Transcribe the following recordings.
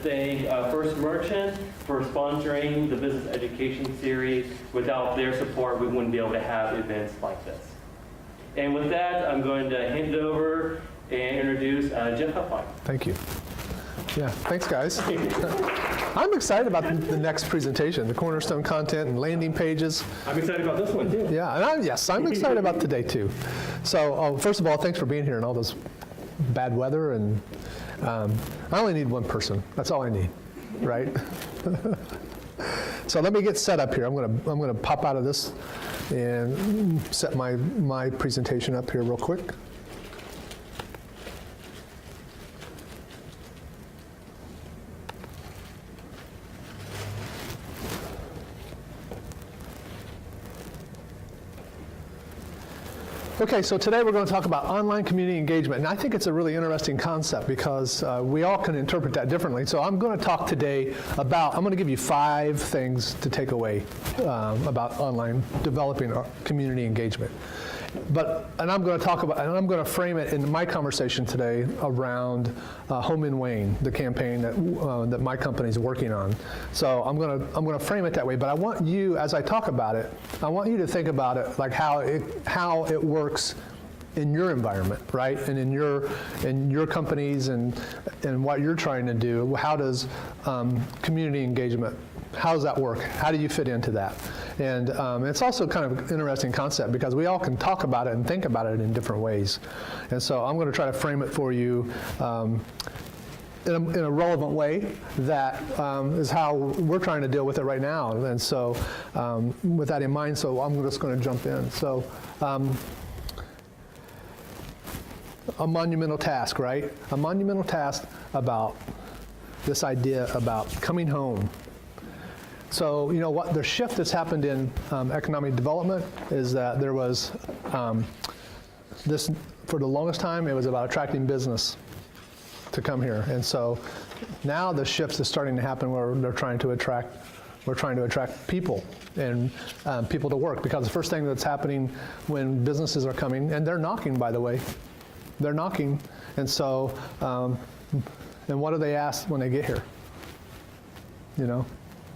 thank First Merchant for sponsoring the business education series. Without their support, we wouldn't be able to have events like this. And with that, I'm going to hand it over and introduce Jeff Huffine. Thank you. Yeah, thanks guys. I'm excited about the next presentation, the cornerstone content and landing pages. I'm excited about this one too. Yeah, and I'm excited about today too. So first of all, thanks for being here in all this bad weather, and I only need one person. That's all I need, right? So let me get set up here. I'm gonna pop out of this and set my presentation up here real quick. Okay, so today we're going to talk about online community engagement, and I think it's a really interesting concept because we all can interpret that differently. So I'm going to talk today about, I'm going to give you 5 things to take away about online developing community engagement. And I'm going to frame it in my conversation today around Home in Wayne, the campaign that my company is working on. So I'm going to frame it that way. But I want you, as I talk about it, I want you to think about it like how it works in your environment, right? And in your companies and what you're trying to do. How does community engagement, how does that work? How do you fit into that? And it's also kind of an interesting concept because we all can talk about it and think about it in different ways. And so I'm going to try to frame it for you in a relevant way that is how we're trying to deal with it right now. And so with that in mind, so I'm just going to jump in. So a monumental task, right? A monumental task about this idea about coming home. So, you know what, the shift that's happened in economic development is that there was this, for the longest time, it was about attracting business to come here. And so now the shift is starting to happen where we're trying to attract people and people to work, because the first thing that's happening when businesses are coming, and they're knocking, by the way, they're knocking, and so, and what do they ask when they get here? You know?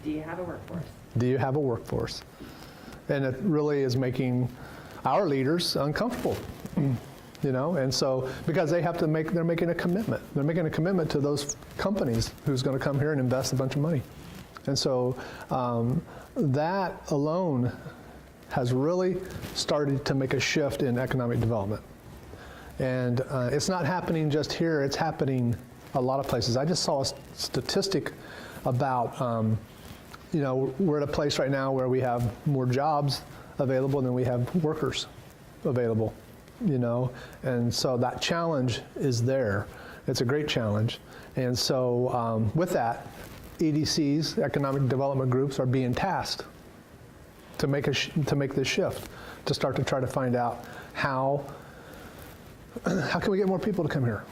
Do you have a workforce? Do you have a workforce? And it really is making our leaders uncomfortable, you know? And so, because they're making a commitment. They're making a commitment to those companies who's going to come here and invest a bunch of money. And so that alone has really started to make a shift in economic development. And it's not happening just here, it's happening a lot of places. I just saw a statistic about, you know, we're at a place right now where we have more jobs available than we have workers available, you know, and so that challenge is there. It's a great challenge. And so with that, EDCs, economic development groups, are being tasked to make this shift, to start to try to find out how can we get more people to come here?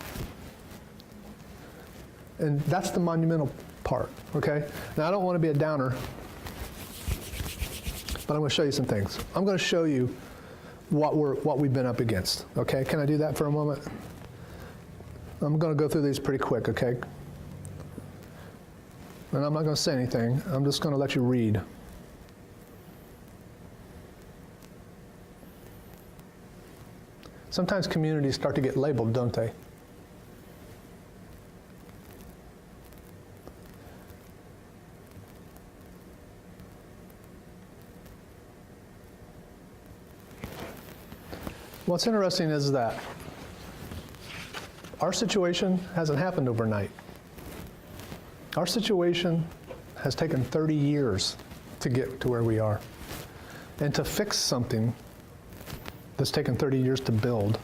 And that's the monumental part, okay? Now, I don't want to be a downer, but I'm going to show you some things. I'm going to show you what we've been up against, okay? Can I do that for a moment? I'm going to go through these pretty quick, okay? And I'm not going to say anything. I'm just going to let you read. Sometimes communities start to get labeled, don't they? What's interesting is that our situation hasn't happened overnight. Our situation has taken 30 years to get to where we are. And to fix something that's taken 30 years to build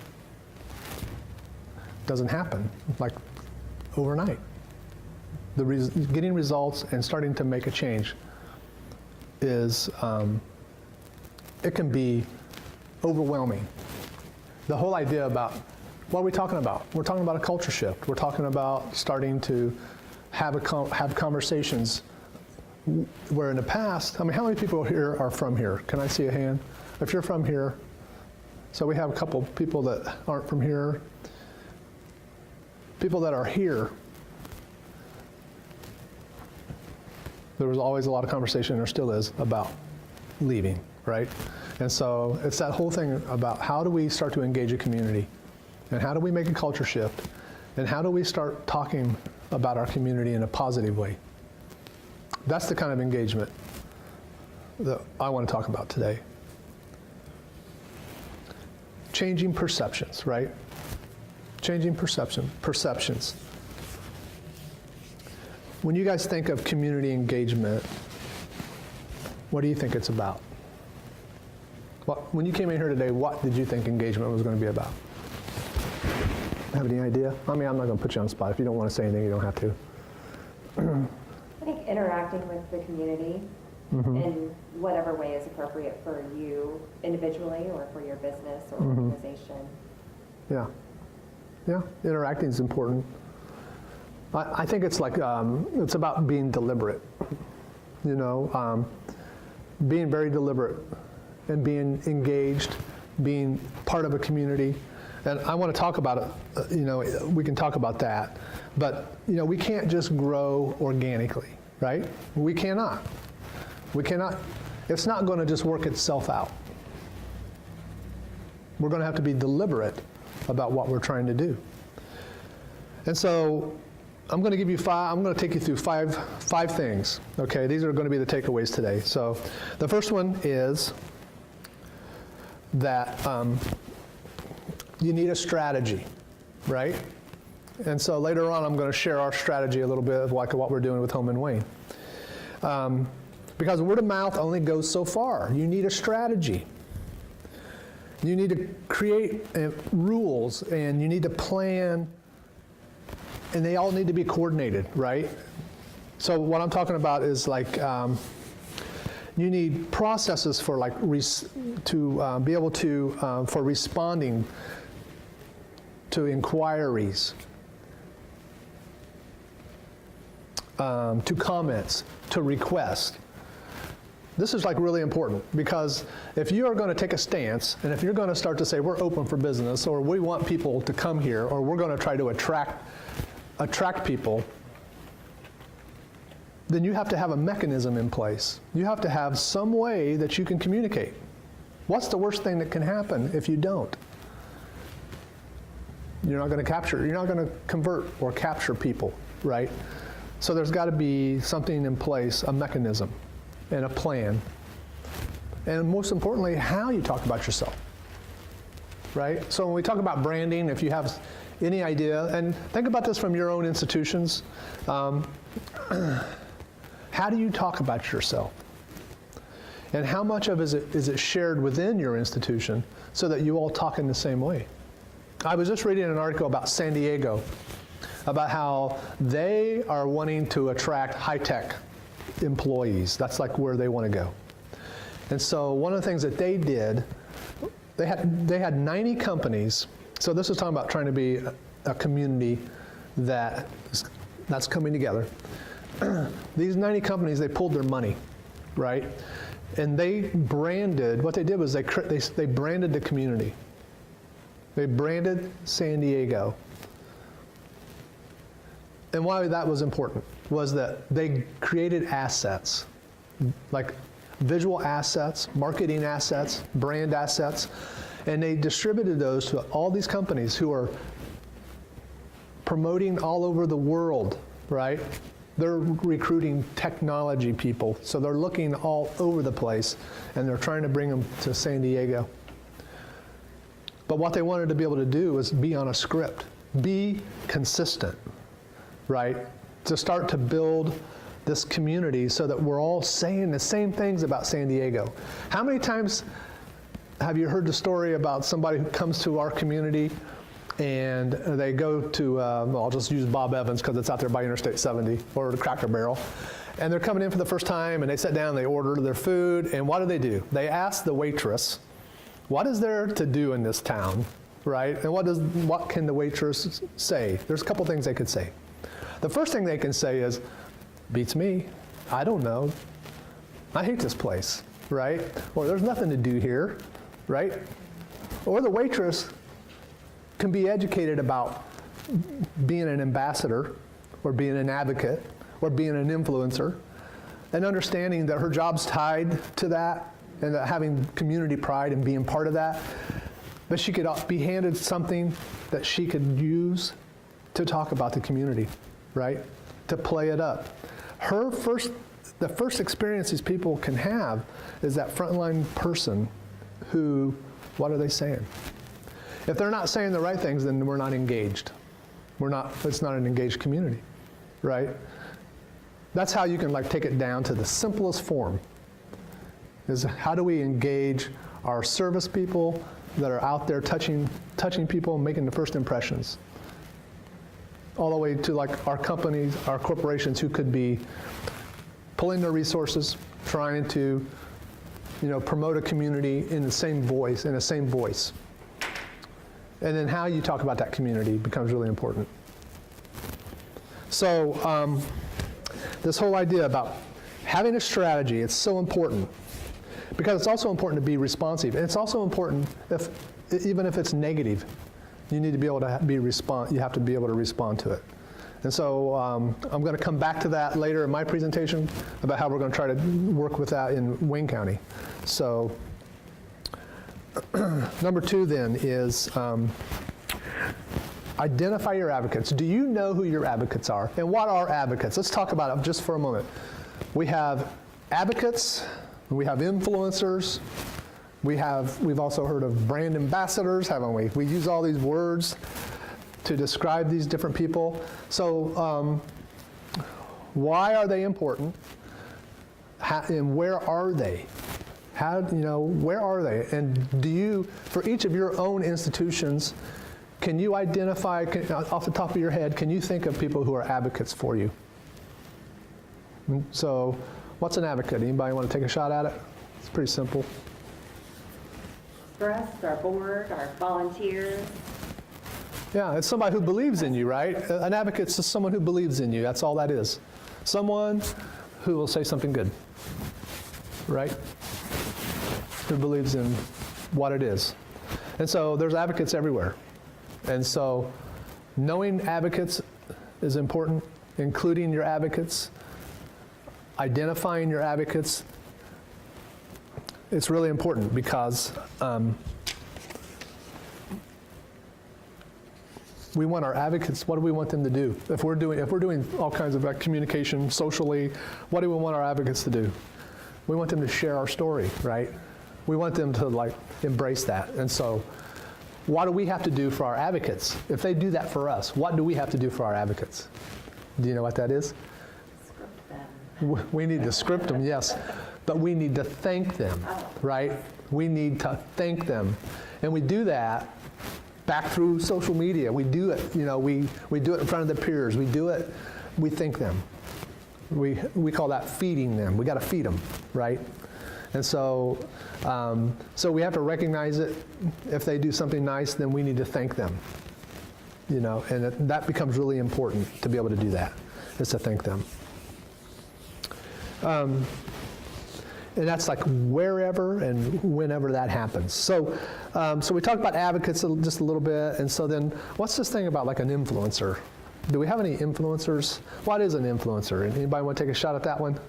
doesn't happen like overnight. Getting results and starting to make a change is, it can be overwhelming. The whole idea about, what are we talking about? We're talking about a culture shift. We're talking about starting to have conversations where in the past, I mean, how many people here are from here? Can I see a hand? If you're from here, so we have a couple people that aren't from here. People that are here, There was always a lot of conversation, and there still is, about leaving, right? And so it's that whole thing about how do we start to engage a community, and how do we make a culture shift, and how do we start talking about our community in a positive way. That's the kind of engagement that I want to talk about today. Changing perceptions, right? Changing perceptions. When you guys think of community engagement, what do you think it's about? When you came in here today, what did you think engagement was going to be about? Have any idea? I mean, I'm not going to put you on the spot. If you don't want to say anything, you don't have to. I think interacting with the community in whatever way is appropriate for you individually or for your business or organization. Yeah. Yeah, interacting is important. I think it's like, it's about being deliberate, you know, being very deliberate and being engaged, being part of a community. And I want to talk about it, you know, we can talk about that. But, you know, we can't just grow organically, right? We cannot. We cannot. It's not going to just work itself out. We're going to have to be deliberate about what we're trying to do. And so I'm going to give you I'm going to take you through five things, okay? These are going to be the takeaways today. So the first one is that you need a strategy, right? And so later on, I'm going to share our strategy a little bit of like what we're doing with Home and Wayne. Because word of mouth only goes so far. You need a strategy. You need to create rules, and you need to plan, and they all need to be coordinated, right? So what I'm talking about is like, you need processes for like, to be able to, for responding to inquiries, to comments, to requests. This is like really important, because if you are going to take a stance, and if you're going to start to say we're open for business, or we want people to come here, or we're going to try to attract people, then you have to have a mechanism in place. You have to have some way that you can communicate. What's the worst thing that can happen if you don't? You're not going to convert or capture people, right? So there's got to be something in place, a mechanism and a plan. And most importantly, how you talk about yourself, right? So when we talk about branding, if you have any idea, and think about this from your own institutions, how do you talk about yourself? And how much of is it shared within your institution so that you all talk in the same way? I was just reading an article about San Diego, about how they are wanting to attract high-tech employees. That's like where they want to go. And so one of the things that they did, they had 90 companies. So this is talking about trying to be a community that's coming together. These 90 companies, they pulled their money, right? And they branded, what they did was they branded the community. They branded San Diego. And why that was important was that they created assets, like visual assets, marketing assets, brand assets, and they distributed those to all these companies who are promoting all over the world, right? They're recruiting technology people, so they're looking all over the place, and they're trying to bring them to San Diego. But what they wanted to be able to do was be on a script, be consistent, right? To start to build this community so that we're all saying the same things about San Diego. How many times have you heard the story about somebody who comes to our community and they go to, I'll just use Bob Evans because it's out there by Interstate 70, or the Cracker Barrel, and they're coming in for the first time and they sit down, they order their food, and what do? They ask the waitress, what is there to do in this town, right? And what can the waitress say? There's a couple things they could say. The first thing they can say is, beats me, I don't know, I hate this place, right? Or there's nothing to do here, right? Or the waitress can be educated about being an ambassador, or being an advocate, or being an influencer, and understanding that her job's tied to that, and that having community pride and being part of that, but she could be handed something that she could use to talk about the community, right? To play it up. The first experience these people can have is that frontline person who, what are they saying? If they're not saying the right things, then we're not engaged. It's not an engaged community, right? That's how you can like take it down to the simplest form, is how do we engage our service people that are out there touching people and making the first impressions, all the way to like our companies, our corporations who could be pulling their resources, trying to, promote a community in the same voice, And then how you talk about that community becomes really important. So this whole idea about having a strategy, it's so important, because it's also important to be responsive. And it's also important, even if it's negative, you need to be able to you have to be able to respond to it. And so I'm going to come back to that later in my presentation about how we're going to try to work with that in Wayne County. So number 2 then is identify your advocates. Do you know who your advocates are? And what are advocates? Let's talk about it just for a moment. We have advocates, we have influencers, we've also heard of brand ambassadors, haven't we? We use all these words to describe these different people. So why are they important? And where are they? Where are they? And do you, for each of your own institutions, can you identify, off the top of your head, can you think of people who are advocates for you? So what's an advocate? Anybody want to take a shot at it? It's pretty simple. For us, our board, our volunteers. Yeah, it's somebody who believes in you, right? An advocate's just someone who believes in you. That's all that is. Someone who will say something good, right? Who believes in what it is. And so there's advocates everywhere. And so knowing advocates is important, including your advocates, identifying your advocates. It's really important because we want our advocates, what do we want them to do? If we're doing all kinds of communication socially, what do we want our advocates to do? We want them to share our story, right? We want them to embrace that. And so what do we have to do for our advocates? If they do that for us, what do we have to do for our advocates? Do you know what that is? Script them. We need to script them, yes. But we need to thank them, right? We need to thank them. And we do that back through social media. We do it, we do it in front of the peers. We do it, we thank them. We call that feeding them. We got to feed them, right? And so, so we have to recognize it. If they do something nice, then we need to thank them. And that becomes really important to be able to do that, is to thank them. And that's like wherever and whenever that happens. So, so we talked about advocates just a little bit. And so then what's this thing about like an influencer? Do we have any influencers? What is an influencer? Anybody want to take a shot at that one?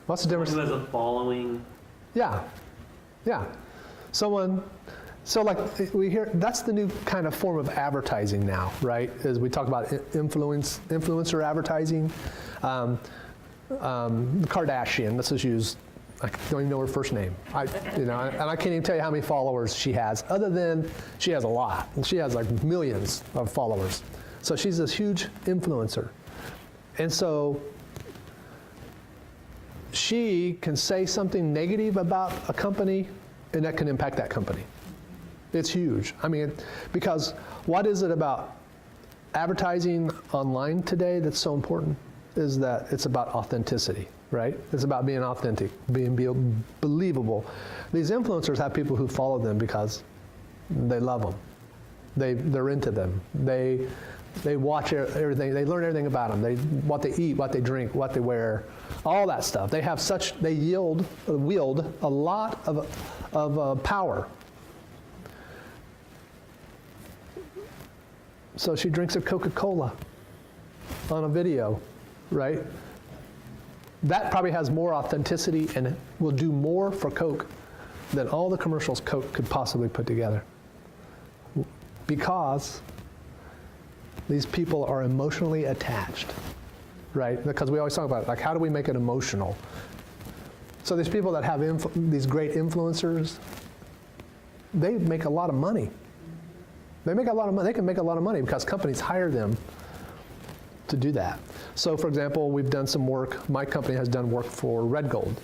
What's the difference? Someone who has a following. Yeah. Someone, so like we hear, that's the new kind of form of advertising now, right? As we talk about influencer advertising. Kardashian, let's just use, I don't even know her first name. And I can't even tell you how many followers she has, other than she has a lot. She has like millions of followers. So she's this huge influencer. And so she can say something negative about a company, and that can impact that company. It's huge. I mean, because what is it about advertising online today that's so important? Is that it's about authenticity, right? It's about being authentic, being believable. These influencers have people who follow them because they love them. They're into them. They watch everything. They learn everything about them. What they eat, what they drink, what they wear, all that stuff. They wield a lot of power. So she drinks a Coca-Cola on a video, right? that probably has more authenticity and will do more for Coke than all the commercials Coke could possibly put together. Because these people are emotionally attached, right? Because we always talk about, like, how do we make it emotional? So these people that have these great influencers, they make a lot of money. They make a lot of money. They can make a lot of money because companies hire them to do that. So for example, we've done some work, my company has done work for Red Gold.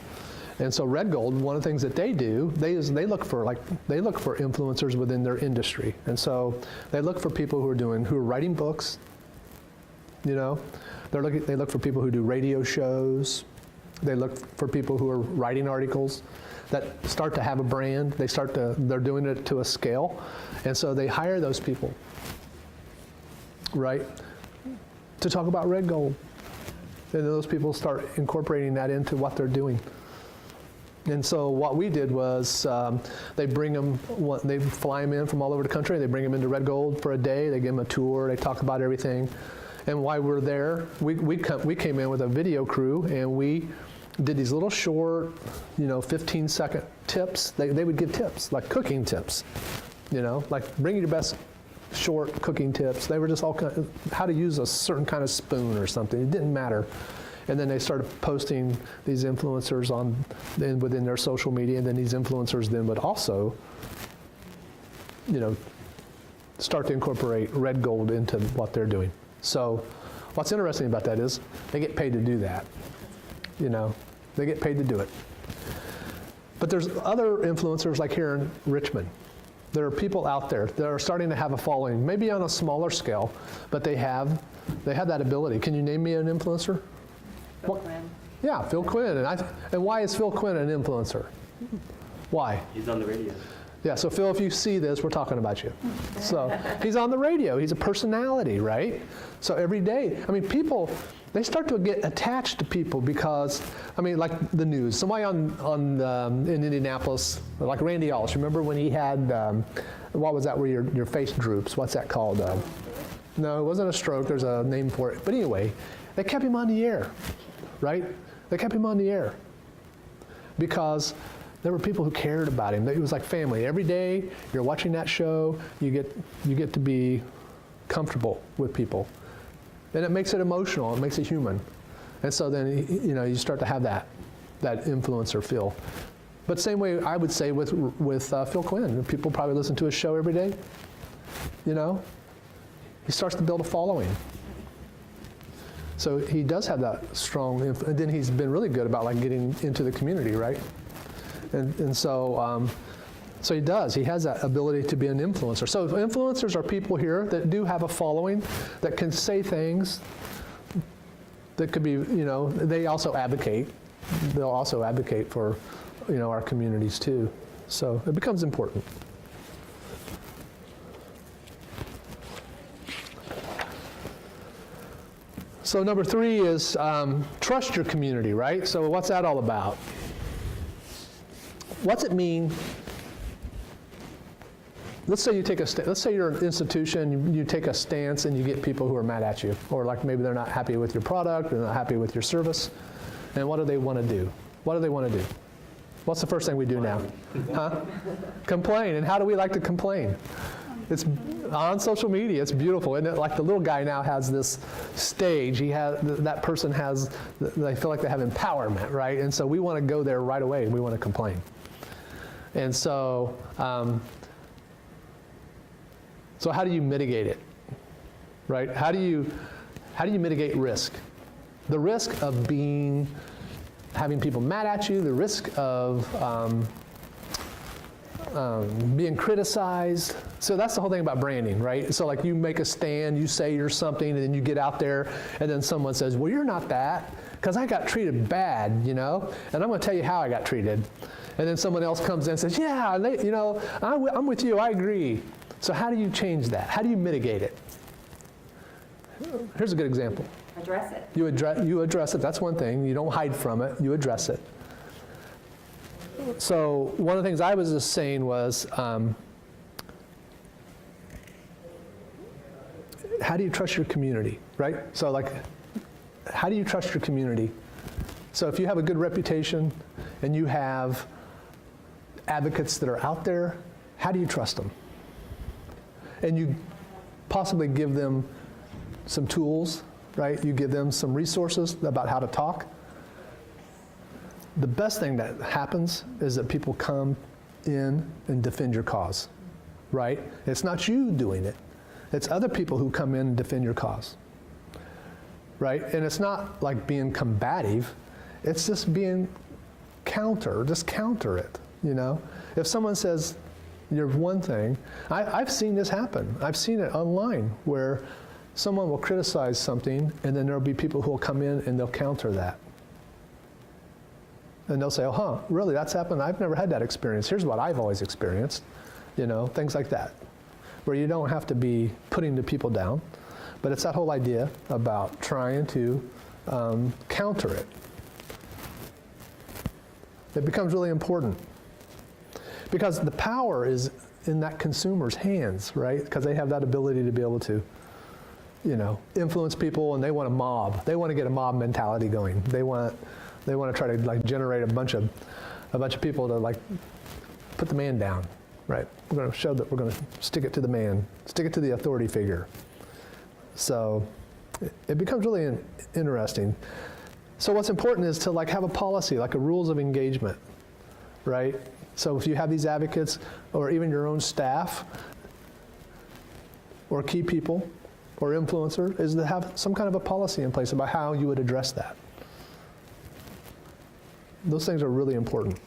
And so Red Gold, one of the things that they do, they look for influencers within their industry. And so they look for people who are writing books, you know. They look for people who do radio shows. They look for people who are writing articles that start to have a brand. They're doing it to a scale. And so they hire those people, right, to talk about Red Gold. And those people start incorporating that into what they're doing. And so what we did was they fly them in from all over the country. They bring them into Red Gold for a day. They give them a tour. They talk about everything. And while we're there, we came in with a video crew, and we did these little short, 15-second tips. They would give tips, like cooking tips, like bring your best short cooking tips. They were just all kind of how to use a certain kind of spoon or something. It didn't matter. And then they started posting these influencers within their social media, and then these influencers then would also, start to incorporate Red Gold into what they're doing. So what's interesting about that is they get paid to do that. They get paid to do it. But there's other influencers like here in Richmond. There are people out there that are starting to have a following, maybe on a smaller scale, but they have that ability. Can you name me an influencer? Phil Quinn. Yeah, Phil Quinn. And why is Phil Quinn an influencer? Why? He's on the radio. Yeah, so Phil, if you see this, we're talking about you. So he's on the radio. He's a personality, right? So every day, people, they start to get attached to people because, like the news. Somebody in Indianapolis, like Randy Allis, remember when he had, what was that where your face droops? What's that called? No, it wasn't a stroke. There's a name for it. But anyway, they kept him on the air, right? They kept him on the air because there were people who cared about him. It was like family. Every day you're watching that show, you get to be comfortable with people. And it makes it emotional, it makes it human. And so then, you start to have that influencer feel. But same way I would say with Phil Quinn. People probably listen to his show every day. He starts to build a following. So he does have that strong, and then he's been really good about like getting into the community, right? And so he does. He has that ability to be an influencer. So influencers are people here that do have a following, that can say things that could be, they also advocate. They'll also advocate for, our communities too. So it becomes important. So number 3 is trust your community, right? So what's that all about? What's it mean? Let's say you're an institution, you take a stance and you get people who are mad at you, or like maybe they're not happy with your product, or not happy with your service. And what do they want to do? What do they want to do? What's the first thing we do now? Huh? Complain. And how do we like to complain? It's on social media. It's beautiful, isn't it? Like the little guy now has this stage. That person has. They feel like they have empowerment, right? And so we want to go there right away. We want to complain. And so, so how do you mitigate it, right? How do you mitigate risk? The risk of having people mad at you. The risk of being criticized. So that's the whole thing about branding, right? So like you make a stand, you say you're something, and then you get out there, and then someone says, well, you're not that, because I got treated bad, and I'm going to tell you how I got treated. And then someone else comes in and says, yeah, I'm with you, I agree. So how do you change that? How do you mitigate it? Here's a good example. Address it. You address it, that's one thing. You don't hide from it, you address it. So one of the things I was just saying was, how do you trust your community, right? So like, how do you trust your community So if you have a good reputation and you have advocates that are out there, how do you trust them? And you possibly give them some tools, right? You give them some resources about how to talk. The best thing that happens is that people come in and defend your cause, right? It's not you doing it. It's other people who come in and defend your cause, right? And it's not like being combative. It's just being just counter it, you know? If someone says you're one thing, I've seen this happen. I've seen it online where someone will criticize something and then there'll be people who will come in and they'll counter that. And they'll say, oh, huh, really, that's happened? I've never had that experience. Here's what I've always experienced, you know, things like that, where you don't have to be putting the people down, but it's that whole idea about trying to counter it. It becomes really important because the power is in that consumer's hands, right? Because they have that ability to be able to, you know, influence people, and they want a mob. They want to get a mob mentality going. They want to try to like generate a bunch of people to like put the man down, right? We're going to show that we're going to stick it to the man, stick it to the authority figure. So it becomes really interesting. So what's important is to like have a policy, like a rules of engagement, right? So if you have these advocates or even your own staff or key people or influencer, is to have some kind of a policy in place about how you would address that. Those things are really important.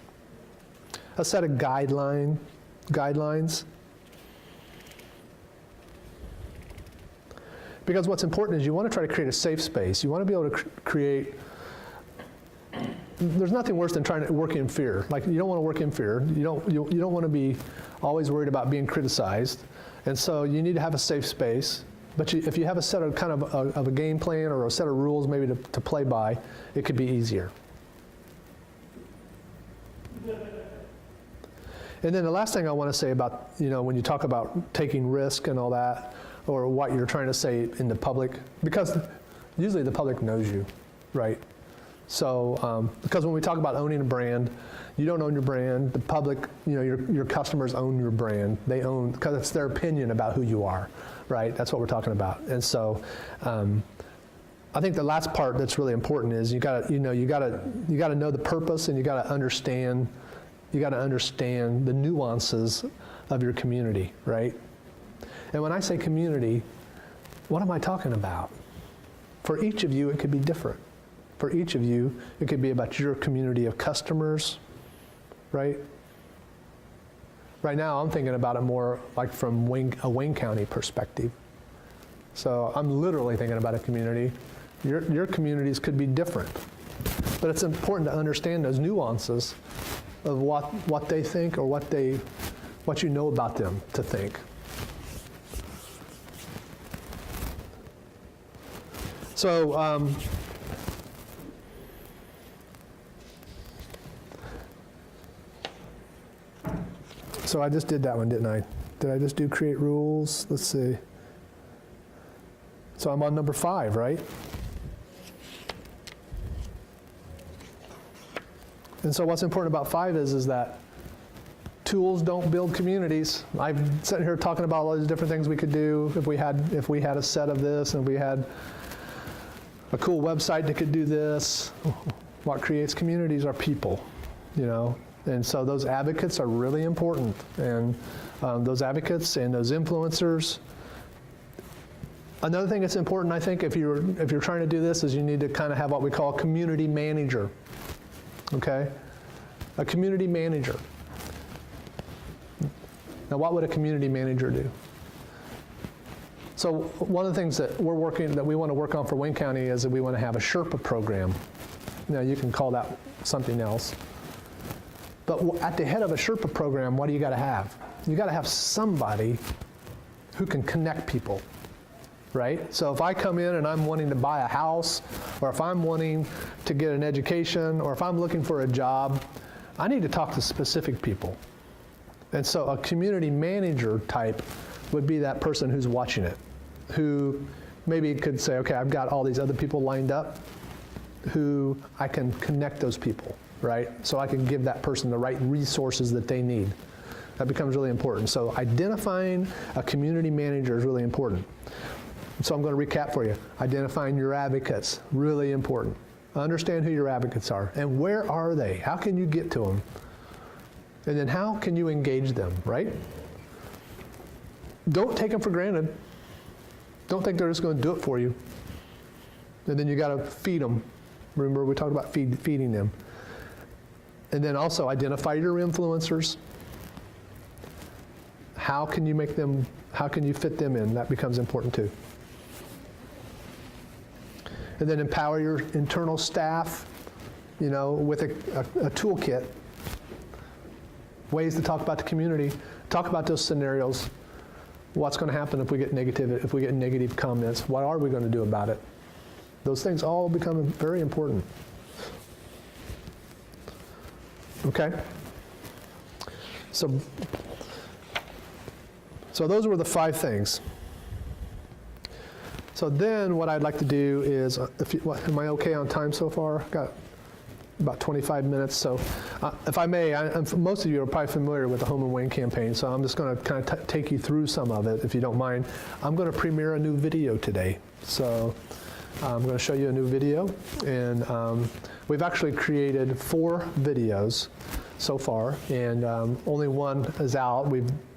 A set of guidelines. Because what's important is you want to try to create a safe space. You want to be able to create, there's nothing worse than trying to work in fear. Like you don't want to work in fear. You don't want to be always worried about being criticized. And so you need to have a safe space. But if you have a set of kind of a game plan or a set of rules maybe to play by, it could be easier. And then the last thing I want to say about, you know, when you talk about taking risk and all that, or what you're trying to say in the public, because usually the public knows you, right? So, because when we talk about owning a brand, you don't own your brand. The public, you know, your customers own your brand. They own, because it's their opinion about who you are, right? That's what we're talking about. And so, I think the last part that's really important is you gotta know the purpose, and you gotta understand the nuances of your community, right? And when I say community, what am I talking about? For each of you, it could be different. For each of you, it could be about your community of customers, right? Right now, I'm thinking about it more like from a Wayne County perspective. So I'm literally thinking about a community. Your communities could be different. But it's important to understand those nuances of what they think or what you know about them to think. So, so I just did that one, didn't I? Did I just do create rules? Let's see. So I'm on number 5, right? And so what's important about 5 is that tools don't build communities. I'm sitting here talking about all these different things we could do if we had a set of this and we had a cool website that could do this. What creates communities are people, you know. And so those advocates are really important. And those advocates and those influencers. Another thing that's important, I think, if you're trying to do this, is you need to kind of have what we call a community manager. Okay? A community manager. Now, what would a community manager do? So one of the things that we want to work on for Wayne County is that we want to have a Sherpa program. Now, you can call that something else. But at the head of a Sherpa program, what do you got to have? You got to have somebody who can connect people, right? So if I come in and I'm wanting to buy a house, or if I'm wanting to get an education, or if I'm looking for a job, I need to talk to specific people. And so a community manager type would be that person who's watching it, who maybe could say, okay, I've got all these other people lined up who I can connect those people, right? So I can give that person the right resources that they need. That becomes really important. So identifying a community manager is really important. So I'm going to recap for you. Identifying your advocates, really important. Understand who your advocates are and where are they? How can you get to them? And then how can you engage them, right? Don't take them for granted. Don't think they're just going to do it for you. And then you got to feed them. Remember we talked about feeding them. And then also identify your influencers. How can you fit them in? That becomes important too. And then empower your internal staff, with a toolkit, ways to talk about the community, talk about those scenarios. What's going to happen if we get negative comments? What are we going to do about it? Those things all become very important. Okay? So those were the 5 things. So then what I'd like to do is, am I okay on time so far? Got about 25 minutes. So if I may, most of you are probably familiar with the Home and Wayne campaign, so I'm just going to kind of take you through some of it, if you don't mind. I'm going to premiere a new video today. So I'm going to show you a new video. And we've actually created 4 videos so far, and only one is out.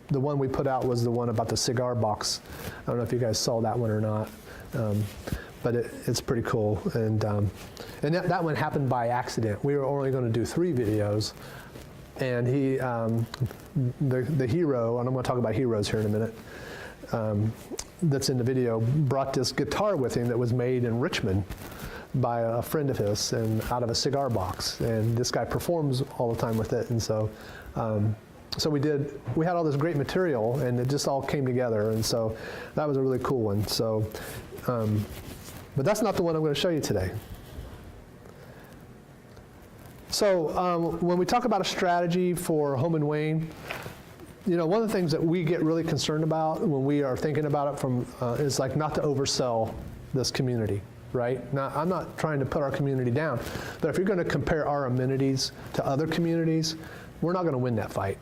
The one we put out was the one about the cigar box. I don't know if you guys saw that one or not. But it's pretty cool, and that one happened by accident. We were only going to do 3 videos, and the hero, and I'm going to talk about heroes here in a minute, that's in the video, brought this guitar with him that was made in Richmond by a friend of his, and out of a cigar box, and this guy performs all the time with it, and so we had all this great material, and it just all came together, and so that was a really cool one. So. But that's not the one I'm going to show you today. So when we talk about a strategy for Home and Wayne, one of the things that we get really concerned about when we are thinking about it is like not to oversell this community, right? Now, I'm not trying to put our community down, but if you're going to compare our amenities to other communities, we're not going to win that fight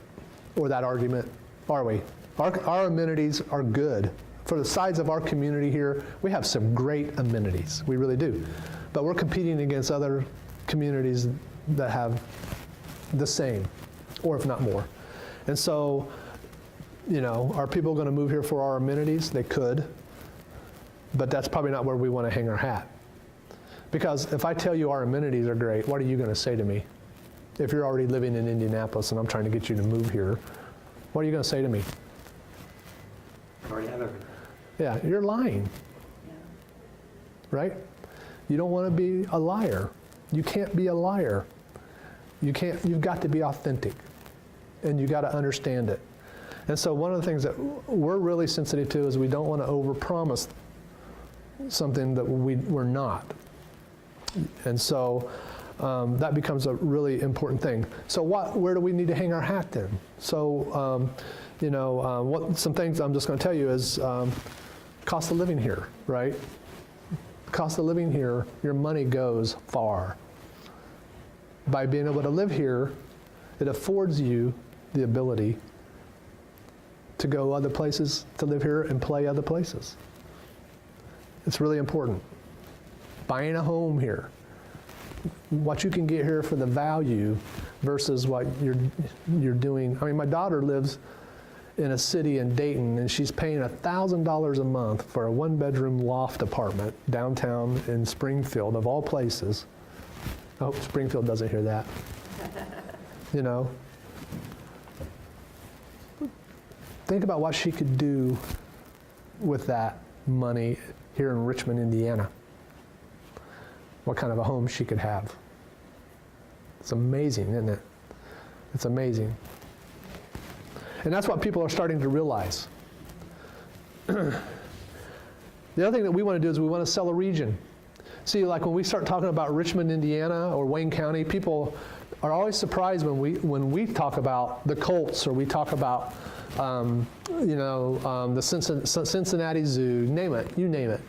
or that argument, are we? Our amenities are good. For the size of our community here, we have some great amenities. We really do. But we're competing against other communities that have the same, or if not more. And so, are people going to move here for our amenities? They could. But that's probably not where we want to hang our hat. Because if I tell you our amenities are great, what are you going to say to me? If you're already living in Indianapolis and I'm trying to get you to move here, what are you going to say to me? I already have everything. Yeah, you're lying, right? You don't want to be a liar. You can't be a liar. You've got to be authentic, and you got to understand it. And so one of the things that we're really sensitive to is we don't want to overpromise something that we're not. And so that becomes a really important thing. So where do we need to hang our hat then? So, some things I'm just going to tell you is cost of living here, right? Cost of living here, your money goes far. By being able to live here, it affords you the ability to go other places, to live here and play other places. It's really important. Buying a home here, what you can get here for the value versus what you're doing. I mean, my daughter lives in a city in Dayton, and she's paying $1,000 a month for a 1-bedroom loft apartment downtown in Springfield, of all places. I hope Springfield doesn't hear that. Think about what she could do with that money here in Richmond, Indiana. What kind of a home she could have. It's amazing, isn't it? It's amazing. And that's what people are starting to realize. The other thing that we want to do is we want to sell a region. See, like when we start talking about Richmond, Indiana, or Wayne County, people are always surprised when we talk about the Colts, or we talk about the Cincinnati Zoo, you name it,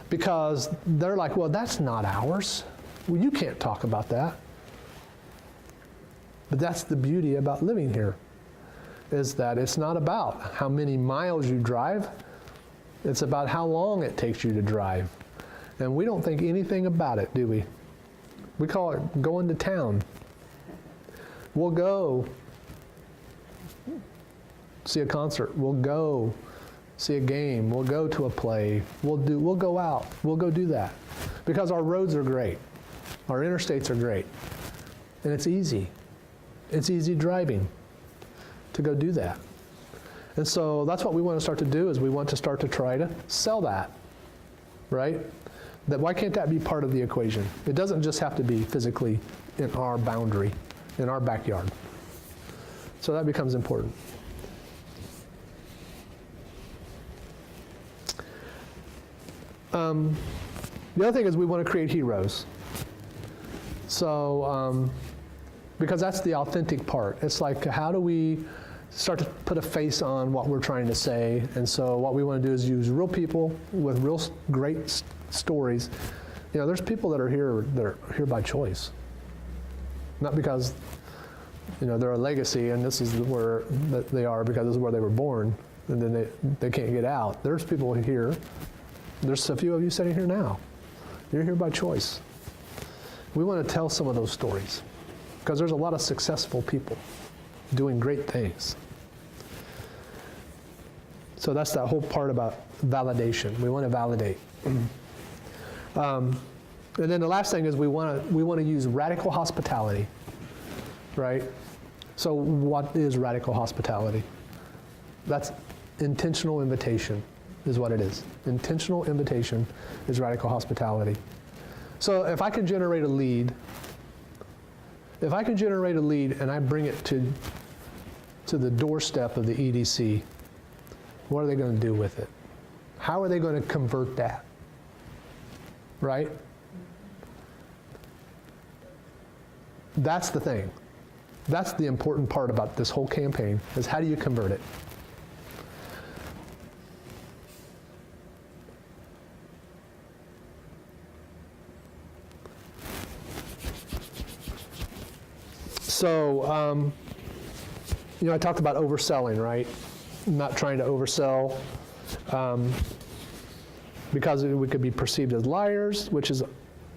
because they're like, well, that's not ours. Well, you can't talk about that. But that's the beauty about living here, is that it's not about how many miles you drive, it's about how long it takes you to drive. And we don't think anything about it, do we? We call it going to town. We'll go see a concert. We'll go see a game. We'll go to a play. We'll go out. We'll go do that. Because our roads are great. Our interstates are great. And it's easy. It's easy driving to go do that. And so that's what we want to start to do, is we want to start to try to sell that, right? That why can't that be part of the equation? It doesn't just have to be physically in our boundary, in our backyard. So that becomes important. The other thing is we want to create heroes. So, because that's the authentic part. It's like, how do we start to put a face on what we're trying to say? And so what we want to do is use real people with real great stories. You know, there's people that are here by choice. Not because, you know, they're a legacy and this is where they are because this is where they were born, and then they can't get out. There's people here. There's a few of you sitting here now. You're here by choice. We want to tell some of those stories because there's a lot of successful people doing great things. So that's that whole part about validation. We want to validate. And then the last thing is we want to use radical hospitality, right? So what is radical hospitality? That's intentional invitation is what it is. Intentional invitation is radical hospitality. So if I can generate a lead, and I bring it to the doorstep of the EDC, what are they going to do with it? How are they going to convert that? Right? That's the thing. That's the important part about this whole campaign, is how do you convert it? So, you know, I talked about overselling, right? Not trying to oversell because we could be perceived as liars, which is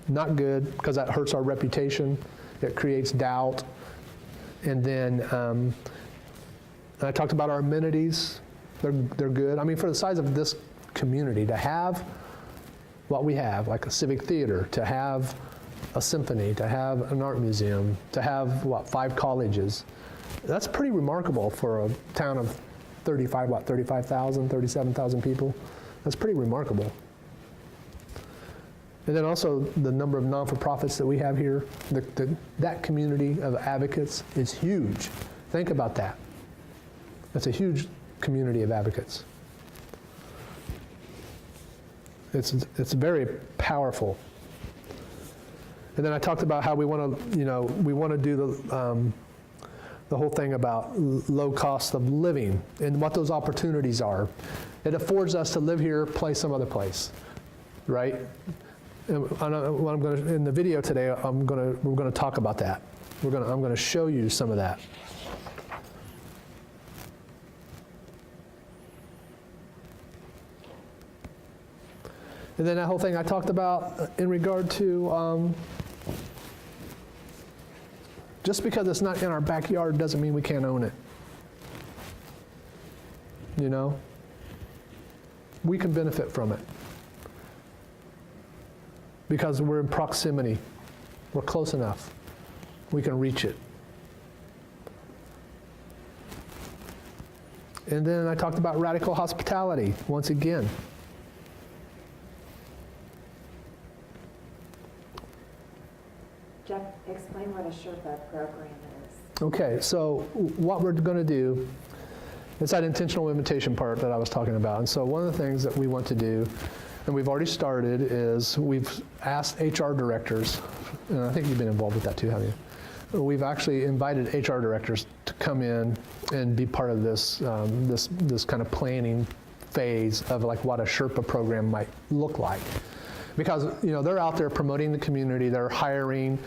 not good because that hurts our reputation. It creates doubt. And then I talked about our amenities. They're good. I mean, for the size of this community, to have what we have, like a civic theater, to have a symphony, to have an art museum, to have, 5 colleges. That's pretty remarkable for a town of 35,000, 37,000 people. That's pretty remarkable. And then also the number of non-for-profits that we have here, that community of advocates is huge. Think about that. That's a huge community of advocates. It's very powerful. And then I talked about how we want to do the whole thing about low cost of living and what those opportunities are. It affords us to live here, play some other place, right? And what I'm going to, in the video today, we're going to talk about that. I'm going to show you some of that. And then that whole thing I talked about in regard to just because it's not in our backyard doesn't mean we can't own it. You know? We can benefit from it. Because we're in proximity. We're close enough. We can reach it. And then I talked about radical hospitality once again. Jeff, explain what a Sherpa program is. Okay, so what we're going to do is that intentional invitation part that I was talking about. And so one of the things that we want to do, and we've already started, is we've asked HR directors, and I think you've been involved with that too, haven't you? We've actually invited HR directors to come in and be part of this this kind of planning phase of like what a Sherpa program might look like. because they're out there promoting the community, they're hiring.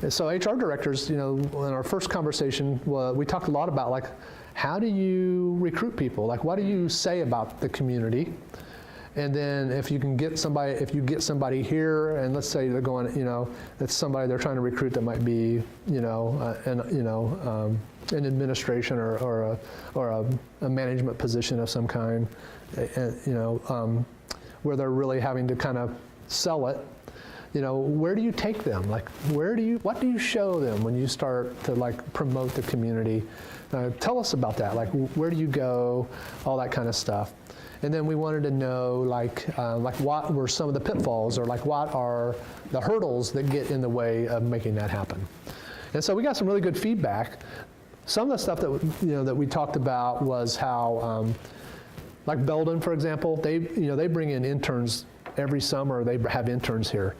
And so HR directors, in our first conversation, we talked a lot about like, how do you recruit people? Like, what do you say about the community? And then if you get somebody here, and let's say they're going, that's somebody they're trying to recruit that might be, an administration or a management position of some kind, where they're really having to kind of sell it. Where do you take them? Like, what do you show them when you start to like promote the community? Tell us about that. Like, where do you go? All that kind of stuff. And then we wanted to know, like what were some of the pitfalls, or like what are the hurdles that get in the way of making that happen. And so we got some really good feedback. Some of the stuff that that we talked about was how, like Belden, for example, they bring in interns every summer. They have interns here.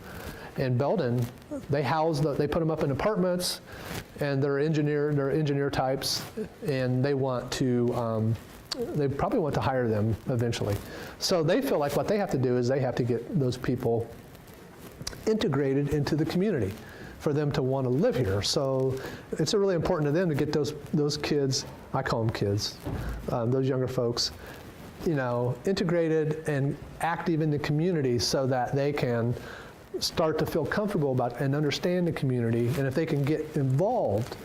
In Belden, they put them up in apartments, and they're engineer types, and they want to. They probably want to hire them eventually. So they feel like what they have to do is they have to get those people integrated into the community for them to want to live here. So it's really important to them to get those kids, I call them kids, those younger folks, integrated and active in the community so that they can start to feel comfortable about and understand the community. And if they can get involved,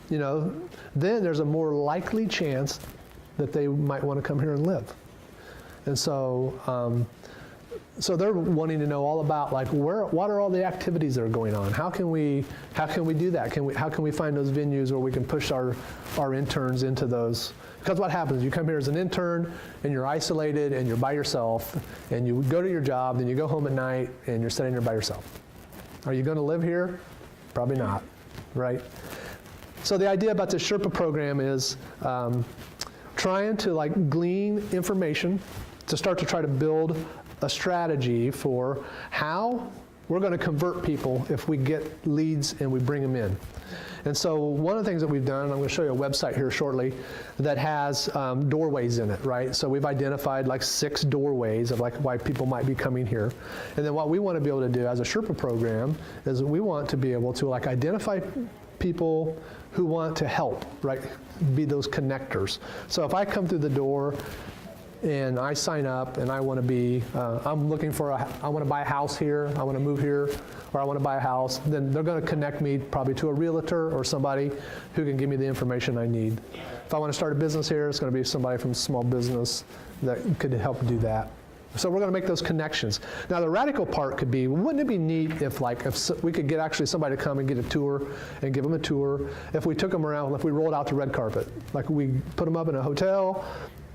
then there's a more likely chance that they might want to come here and live. And so, so they're wanting to know all about like what are all the activities that are going on? How can we do that? How can we find those venues where we can push our interns into those? Because what happens, you come here as an intern and you're isolated and you're by yourself, and you go to your job, then you go home at night and you're sitting there by yourself. Are you going to live here? Probably not, right? So the idea about the Sherpa program is trying to like glean information to start to try to build a strategy for how we're going to convert people if we get leads and we bring them in. And so one of the things that we've done, and I'm going to show you a website here shortly, that has doorways in it, right? So we've identified like 6 doorways of like why people might be coming here. And then what we want to be able to do as a Sherpa program is we want to be able to like identify people who want to help, right? Be those connectors. So if I come through the door and I sign up and I want to be, I'm looking for I want to buy a house here, I want to move here, or I want to buy a house, then they're going to connect me probably to a realtor or somebody who can give me the information I need. If I want to start a business here, it's going to be somebody from small business that could help do that. So we're going to make those connections. Now the radical part could be, wouldn't it be neat if we could get actually somebody to come and get a tour and give them a tour, if we took them around, if we rolled out the red carpet, like we put them up in a hotel,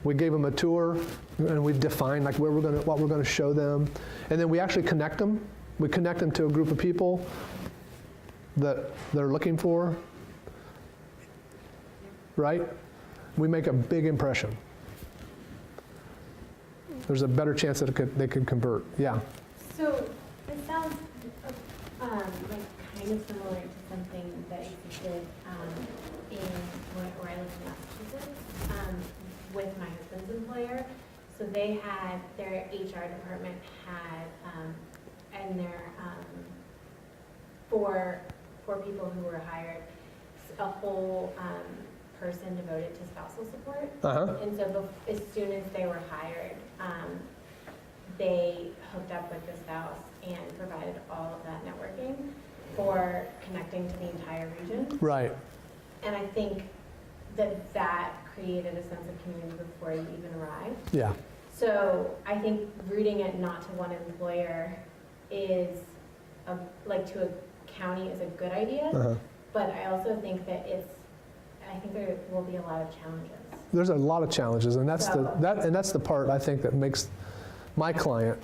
we gave them a tour, and we defined like what we're going to show them, and then we actually connect them. We connect them to a group of people that they're looking for, right? We make a big impression. There's a better chance that they could convert. Yeah. So this sounds like kind of similar to something that existed in where I live in Massachusetts with my husband's employer. So they had their HR department and their for people who were hired, a whole person devoted to spousal support. And so as soon as they were hired, they hooked up with the spouse and provided all of that networking for connecting to the entire region. Right. And I think that created a sense of community before you even arrived. Yeah. So I think rooting it not to one employer is, like to a county is a good idea, but I also think that I think there will be a lot of challenges. There's a lot of challenges, and that's the part I think that makes my client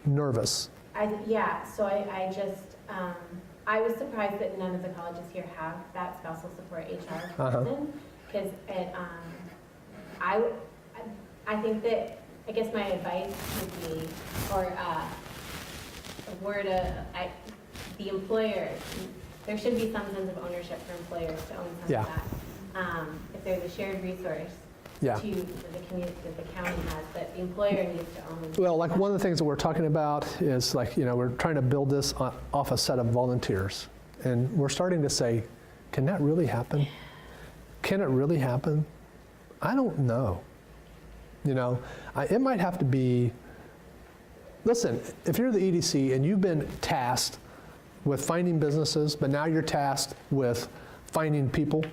nervous. So I just I was surprised that none of the colleges here have that spousal support HR person, because I think that, I guess my advice would be, or a word the employer, there should be some sense of ownership for employers to own some of that. If there's a shared resource, Yeah. to the community that the county has, but the employer needs to own. Well, like one of the things that we're talking about is like, we're trying to build this off a set of volunteers. And we're starting to say, can that really happen? Can it really happen? I don't know. It might have to be, listen, if you're the EDC and you've been tasked with finding businesses, but now you're tasked with finding people,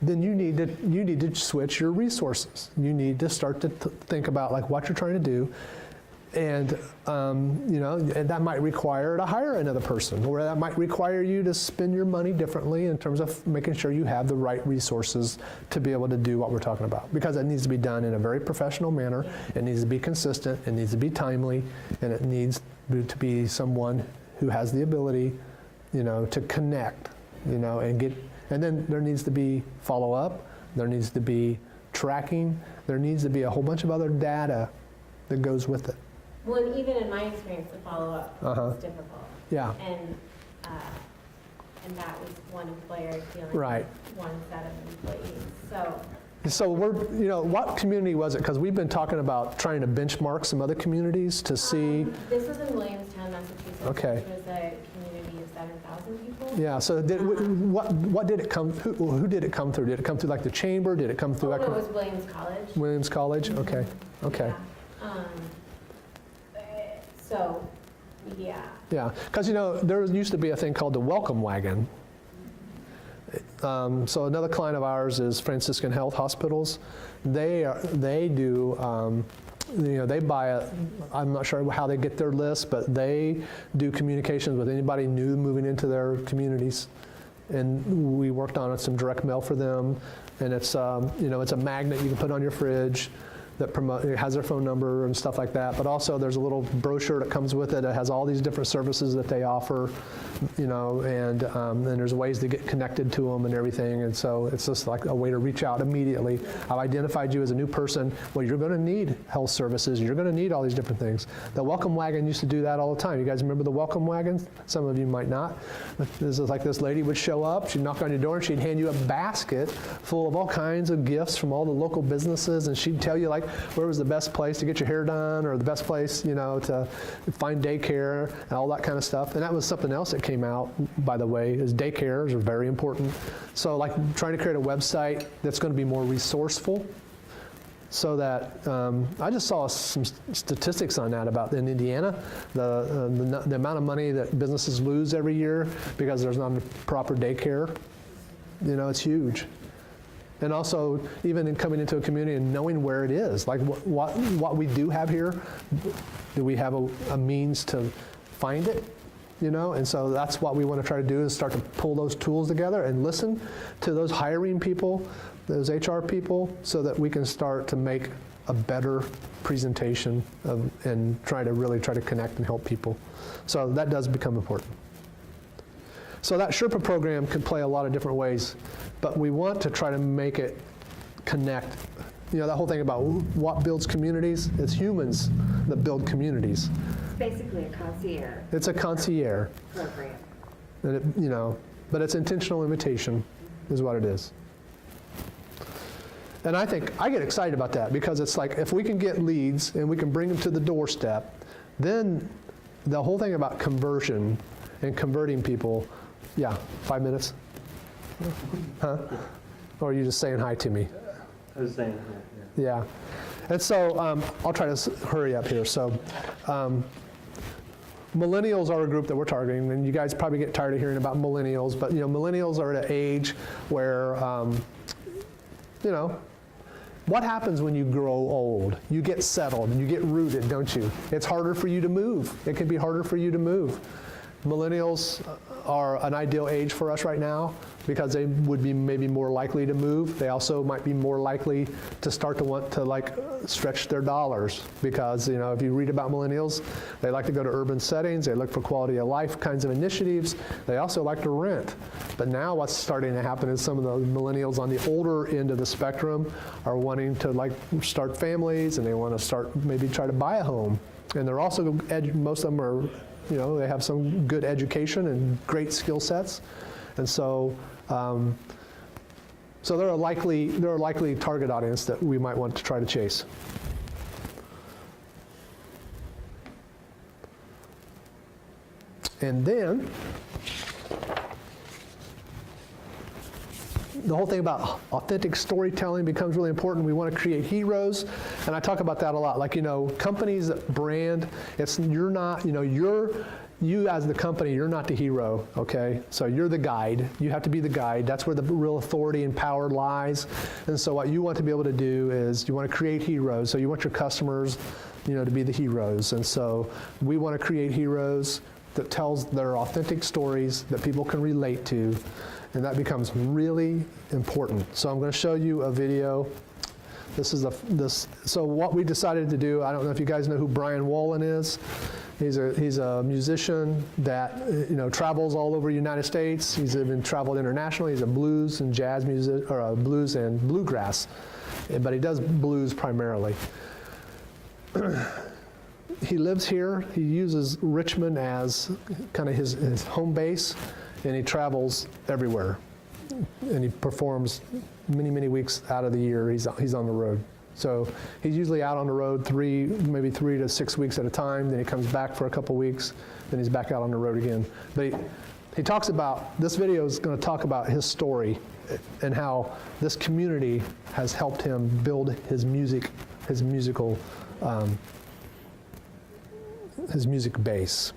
then you need to switch your resources. You need to start to think about like what you're trying to do, and and that might require to hire another person, or that might require you to spend your money differently in terms of making sure you have the right resources to be able to do what we're talking about. Because it needs to be done in a very professional manner. It needs to be consistent. It needs to be timely, and it needs to be someone who has the ability, to connect, and get. And then there needs to be follow-up, there needs to be tracking, there needs to be a whole bunch of other data that goes with it. Well, and even in my experience, the follow-up is difficult. Yeah. And that was one employer dealing Right. with one set of employees. So we're, what community was it? Because we've been talking about trying to benchmark some other communities to see. This was in Williamstown, Massachusetts. Okay. It was a community of 7,000 people. Yeah. So what did it come? Who did it come through? Did it come through like the chamber? Did it come through? No, it was Williams College. Williams College. Okay. Okay. Yeah. So, yeah. Yeah. Because there used to be a thing called the welcome wagon. So another client of ours is Franciscan Health Hospitals. They do. They buy I'm not sure how they get their list, but they do communications with anybody new moving into their communities. And we worked on some direct mail for them. And it's, it's a magnet you can put on your fridge that it has their phone number and stuff like that. But also there's a little brochure that comes with it. It has all these different services that they offer, and there's ways to get connected to them and everything. And so it's just like a way to reach out immediately. I've identified you as a new person. Well, you're going to need health services. You're going to need all these different things. The welcome wagon used to do that all the time. You guys remember the welcome wagon? Some of you might not. This is like this lady would show up. She'd knock on your door and she'd hand you a basket full of all kinds of gifts from all the local businesses, and she'd tell you like where was the best place to get your hair done, or the best place, to find daycare and all that kind of stuff. And that was something else that came out, by the way, is daycares are very important. So like trying to create a website that's going to be more resourceful, so that I just saw some statistics on that about in Indiana, the amount of money that businesses lose every year because there's not proper daycare. It's huge. And also, even in coming into a community and knowing where it is, like what we do have here, do we have a means to find it? And so that's what we want to try to do, is start to pull those tools together and listen to those hiring people, those HR people, so that we can start to make a better presentation and really try to connect and help people. So that does become important. So that Sherpa program can play a lot of different ways, but we want to try to make it connect. That whole thing about what builds communities, it's humans that build communities. Basically a concierge It's a concierge. program. And it, but it's intentional invitation is what it is. And I think I get excited about that, because it's like if we can get leads and we can bring them to the doorstep, then the whole thing about conversion and converting people. Yeah, 5 minutes? Huh? Or are you just saying hi to me? I was saying, Yeah. And so I'll try to hurry up here. So millennials are a group that we're targeting, and you guys probably get tired of hearing about millennials, but millennials are at an age where, what happens when you grow old? You get settled and you get rooted, don't you? It's harder for you to move. It can be harder for you to move. Millennials are an ideal age for us right now because they would be maybe more likely to move. They also might be more likely to start to want to stretch their dollars, because if you read about millennials, they like to go to urban settings, they look for quality of life kinds of initiatives, they also like to rent. But now what's starting to happen is some of the millennials on the older end of the spectrum are wanting to start families, and they want to start maybe try to buy a home. And they're also, most of them are, they have some good education and great skill sets. And so So they're a likely target audience that we might want to try to chase. And then the whole thing about authentic storytelling becomes really important. We want to create heroes, and I talk about that a lot. Like, companies that brand, you're not, you as the company, you're not the hero, okay? So you're the guide. You have to be the guide. That's where the real authority and power lies. And so what you want to be able to do is you want to create heroes. So you want your customers, to be the heroes. And so we want to create heroes that tells their authentic stories that people can relate to. And that becomes really important. So I'm going to show you a video. So what we decided to do, I don't know if you guys know who Brian Wolin is. He's a musician that travels all over the United States. He's even traveled internationally. He's a blues and jazz music, or a blues and bluegrass, but he does blues primarily. He lives here. He uses Richmond as kind of his home base, and he travels everywhere. And he performs many weeks out of the year. He's on the road. So he's usually out on the road maybe 3 to 6 weeks at a time. Then he comes back for a couple weeks. Then he's back out on the road again. But he talks about, this video is going to talk about his story and how this community has helped him build his music base.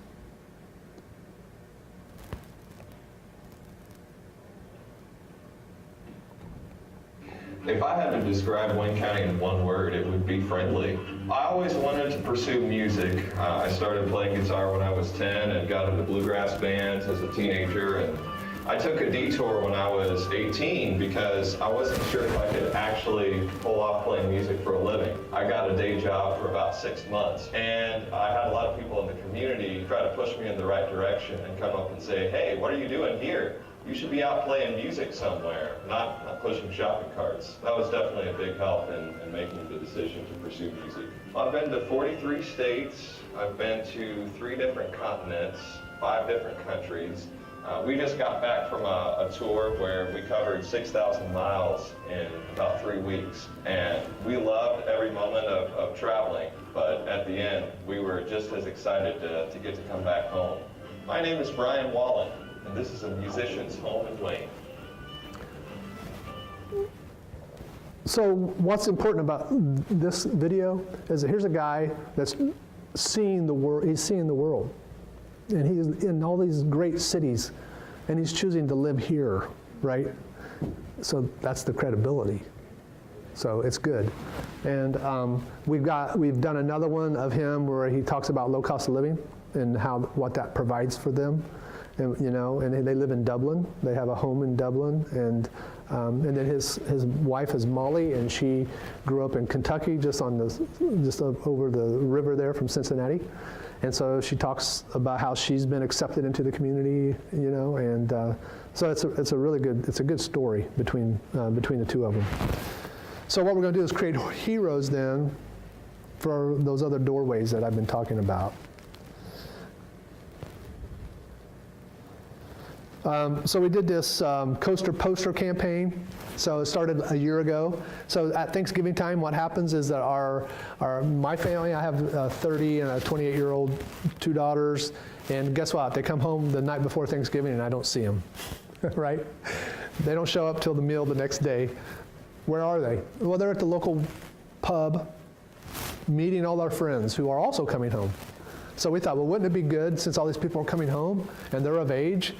If I had to describe Wayne County in one word, it would be friendly. I always wanted to pursue music. I started playing guitar when I was 10 and got into bluegrass bands as a teenager. And I took a detour when I was 18 because I wasn't sure if I could actually pull off playing music for a living. I got a day job for about 6 months, and I had a lot of people in the community try to push me in the right direction and come up and say, hey, what are you doing here? You should be out playing music somewhere, not pushing shopping carts. That was definitely a big help in making the decision to pursue music. I've been to 43 states. I've been to 3 different continents, 5 different countries. We just got back from a tour where we covered 6,000 miles in about 3 weeks. And we loved every moment of traveling, but at the end, we were just as excited to get to come back home. My name is Brian Wallen, and this is a musician's home in Wayne. So what's important about this video is that here's a guy that's seeing the world. He's seeing the world, and he's in all these great cities, and he's choosing to live here, right? So that's the credibility. So it's good. And we've done another one of him where he talks about low cost of living and what that provides for them. And, and they live in Dublin. They have a home in Dublin, and then his wife is Molly, and she grew up in Kentucky, just over the river there from Cincinnati. And so she talks about how she's been accepted into the community, and so it's a good story between the two of them. So what we're going to do is create heroes then for those other doorways that I've been talking about. So we did this coaster poster campaign. So it started a year ago. So at Thanksgiving time, what happens is that my family, I have a 30 and a 28-year-old, 2 daughters, and guess what? They come home the night before Thanksgiving and I don't see them, right? They don't show up till the meal the next day. Where are they? Well, they're at the local pub meeting all our friends who are also coming home. So we thought, well, wouldn't it be good, since all these people are coming home and they're of age,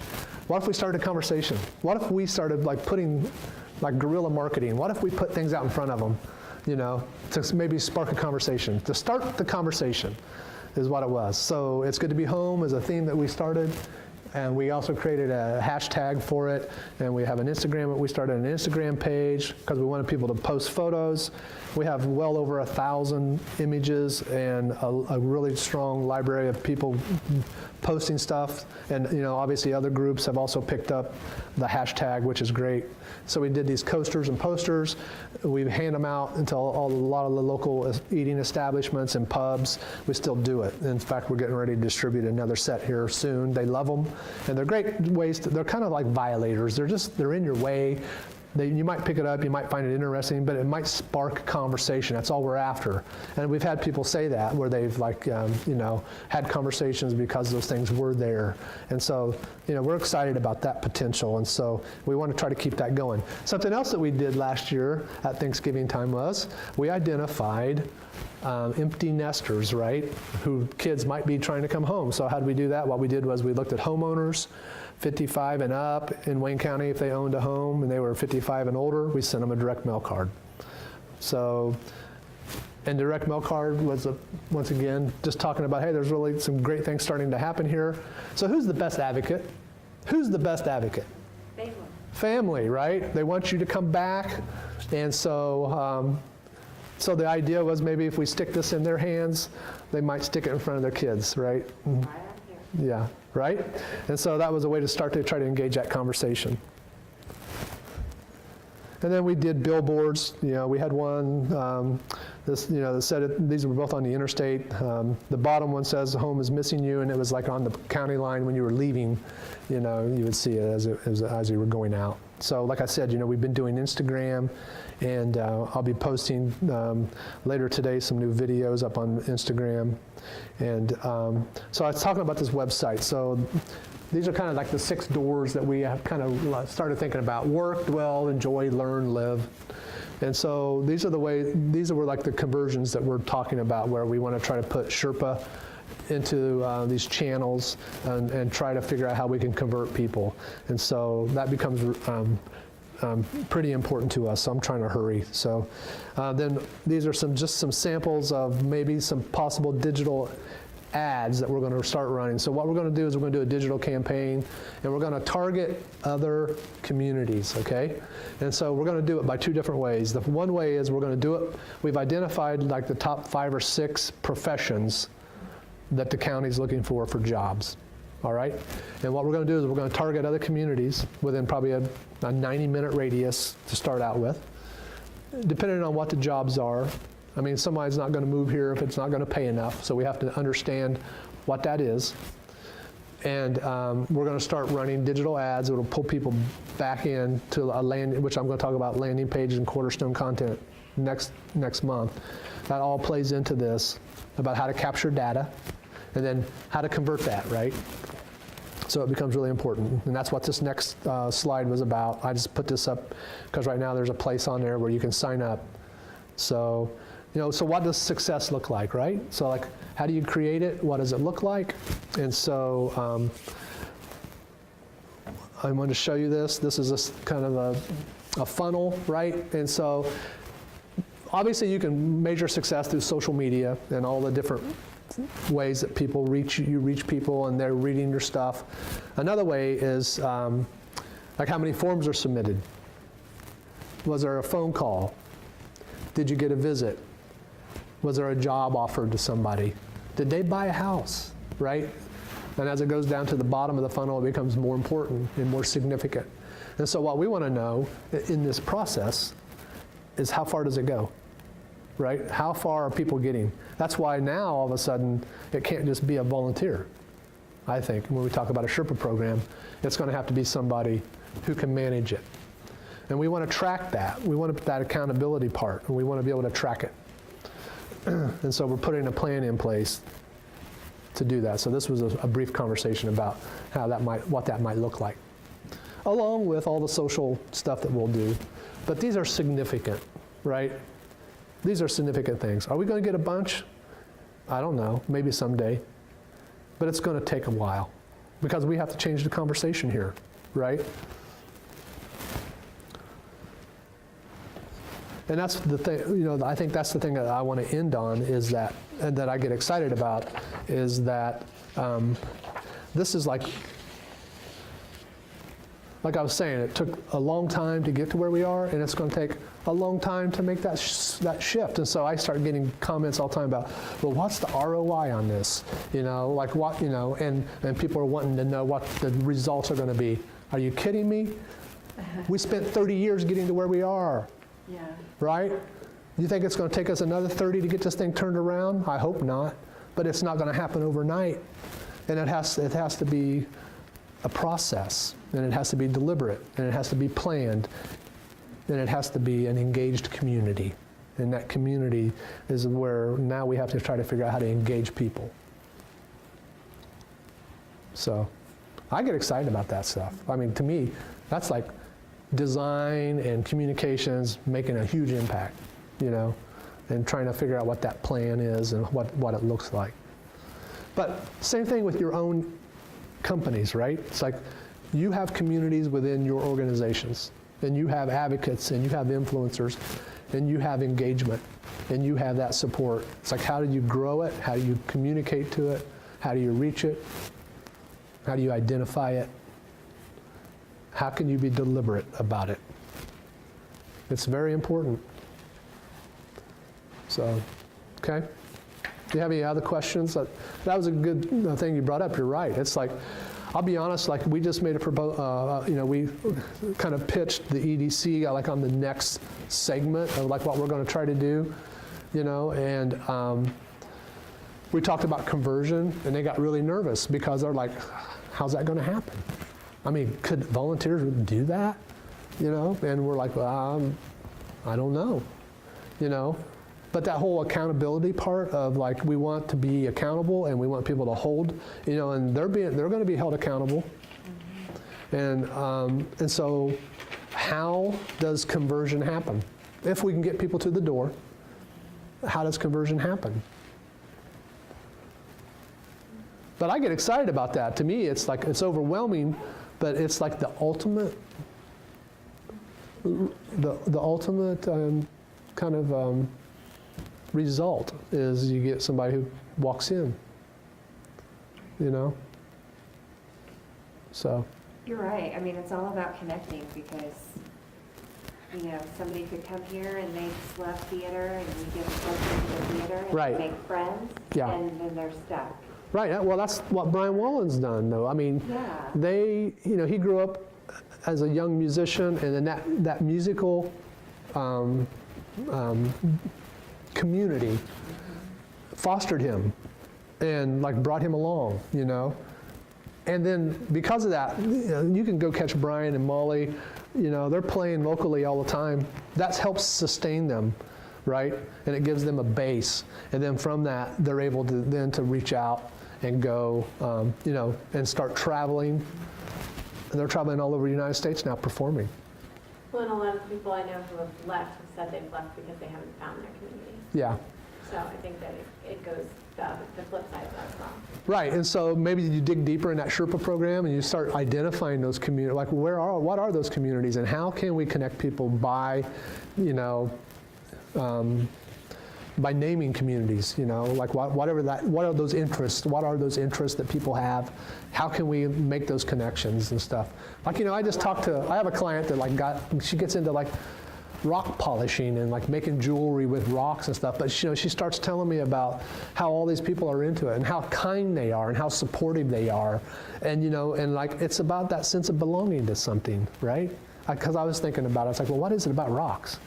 what if we started a conversation? What if we started putting guerrilla marketing? What if we put things out in front of them, to maybe spark a conversation? To start the conversation is what it was. So It's Good to Be Home is a theme that we started. And we also created a hashtag for it. And we have an Instagram. We started an Instagram page because we wanted people to post photos. We have well over 1,000 images and a really strong library of people posting stuff. And obviously other groups have also picked up the hashtag, which is great. So we did these coasters and posters. We hand them out into a lot of the local eating establishments and pubs. We still do it. In fact, we're getting ready to distribute another set here soon. They love them, and they're great ways they're kind of like violators. They're in your way. You might pick it up, you might find it interesting, but it might spark conversation. That's all we're after. And we've had people say that, where they've had conversations because those things were there. And so, we're excited about that potential. And so we want to try to keep that going. Something else that we did last year at Thanksgiving time was we identified empty nesters, right? Who kids might be trying to come home. So how did we do that? What we did was we looked at homeowners, 55 and up in Wayne County. If they owned a home and they were 55 and older, we sent them a direct mail card. So, and direct mail card was, once again, just talking about, hey, there's really some great things starting to happen here. So who's the best advocate? Who's the best advocate? Family. Family, right? They want you to come back. And so, so the idea was maybe if we stick this in their hands, they might stick it in front of their kids, right? Right up here. Yeah, right? And so that was a way to start to try to engage that conversation. And then we did billboards. We had one that said these were both on the interstate. The bottom one says home is missing you, and it was like on the county line when you were leaving. You would see it as you were going out. So like I said, we've been doing Instagram, and I'll be posting later today some new videos up on Instagram. And so I was talking about this website. So these are kind of like the 6 doors that we have kind of started thinking about: work, dwell, enjoy, learn, live. And so these were like the conversions that we're talking about, where we want to try to put Sherpa into these channels and try to figure out how we can convert people. And so that becomes pretty important to us, so I'm trying to hurry. So then these are just some samples of maybe some possible digital ads that we're going to start running. So what we're going to do is we're going to do a digital campaign, and we're going to target other communities, okay? And so we're going to do it by 2 different ways. The one way is we're going to do it, we've identified like the top 5 or 6 professions that the county's looking for jobs, all right? And what we're going to do is we're going to target other communities within probably a 90-minute radius to start out with, depending on what the jobs are. I mean, somebody's not going to move here if it's not going to pay enough, so we have to understand what that is. And we're going to start running digital ads that will pull people back in to a which I'm going to talk about landing pages and Cornerstone content next month. That all plays into this about how to capture data and then how to convert that, right? So it becomes really important. And that's what this next slide was about. I just put this up because right now there's a place on there where you can sign up. So, so what does success look like, right? So like, how do you create it? What does it look like? And so I'm going to show you this. This is a kind of a funnel, right? And so obviously you can measure success through social media and all the different ways that people you reach people and they're reading your stuff. Another way is like how many forms are submitted. Was there a phone call? Did you get a visit? Was there a job offered to somebody? Did they buy a house, right? And as it goes down to the bottom of the funnel, it becomes more important and more significant. And so what we want to know in this process is how far does it go, right? How far are people getting? That's why now, all of a sudden, it can't just be a volunteer. I think when we talk about a Sherpa program, it's going to have to be somebody who can manage it. And we want to track that. We want to put that accountability part, and we want to be able to track it. And so we're putting a plan in place to do that. So this was a brief conversation about what that might look like, along with all the social stuff that we'll do. But these are significant, right? These are significant things. Are we going to get a bunch? I don't know, maybe someday. But it's going to take a while because we have to change the conversation here, right? And that's the thing, I think that's the thing that I want to end on is that, and that I get excited about, is that this is like I was saying, it took a long time to get to where we are, and it's going to take a long time to make that shift. And so I start getting comments all the time about, well, what's the ROI on this? Like what, and people are wanting to know what the results are going to be. Are you kidding me? We spent 30 years getting to where we are. Yeah. Right? You think it's going to take us another 30 to get this thing turned around? I hope not. But it's not going to happen overnight. And it has to be a process, and it has to be deliberate, and it has to be planned. and it has to be an engaged community. And that community is where now we have to try to figure out how to engage people. So I get excited about that stuff. I mean, to me, that's like design and communications making a huge impact, you know, and trying to figure out what that plan is and what it looks like. But same thing with your own companies, right? It's like you have communities within your organizations, and you have advocates, and you have influencers, and you have engagement, and you have that support. It's like, how do you grow it? How do you communicate to it? How do you reach it? How do you identify it? How can you be deliberate about it? It's very important. So, okay. Do you have any other questions? That was a good thing you brought up. You're right. It's like, I'll be honest, like we just made a proposal, you know, we kind of pitched the EDC like on the next segment of like what we're going to try to do, you know, and we talked about conversion, and they got really nervous because they're like, how's that going to happen? I mean, could volunteers do that? You know, and we're like, well, I don't know, you know. But that whole accountability part of like, we want to be accountable and we want people to hold, you know, and they're going to be held accountable. And so how does conversion happen? If we can get people to the door, how does conversion happen? But I get excited about that. To me, it's like, it's overwhelming, but it's like the ultimate, the ultimate kind of result is you get somebody who walks in, you know? So. You're right. I mean, it's all about connecting because, you know, somebody could come here and they just love theater and we give them to the theater and Right. they make friends and then they're stuck. Right. Well, that's what Brian Wallen's done, though. I mean, they, you know, he grew up as a young musician, and then that musical community fostered him and like brought him along, you know. And then because of that, you know, you can go catch Brian and Molly, you know, they're playing locally all the time. That helps sustain them, right? And it gives them a base. And then from that, they're able to then to reach out and go, you know, and start traveling. And they're traveling all over the United States now performing. Well, and a lot of people I know who have left have said they've left because they haven't found their community. Yeah. So I think that it goes the flip side of that as well. Right, and so maybe you dig deeper in that Sherpa program and you start identifying those communities, like what are those communities and how can we connect people by, you know, by naming communities, you know, like what are those interests that people have, how can we make those connections and stuff. Like, you know, I have a client that like she gets into like rock polishing and like making jewelry with rocks and stuff, but you know, she starts telling me about how all these people are into it and how kind they are and how supportive they are, and you know, and like it's about that sense of belonging to something, right? Because I was thinking about it, it's like, well, what is it about rocks?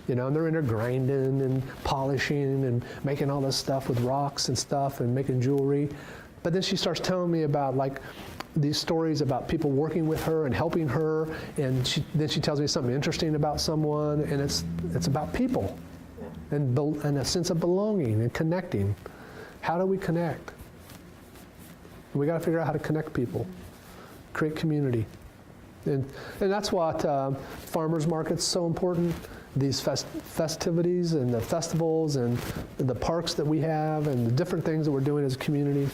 You know, and they're in there grinding and polishing and making all this stuff with rocks and stuff and making jewelry. But then she starts telling me about like these stories about people working with her and helping her, and then she tells me something interesting about someone, and it's about people and a sense of belonging and connecting. How do we connect? We got to figure out how to connect people, create community. And that's what farmers market's so important. These festivities and the festivals and the parks that we have and the different things that we're doing as a community.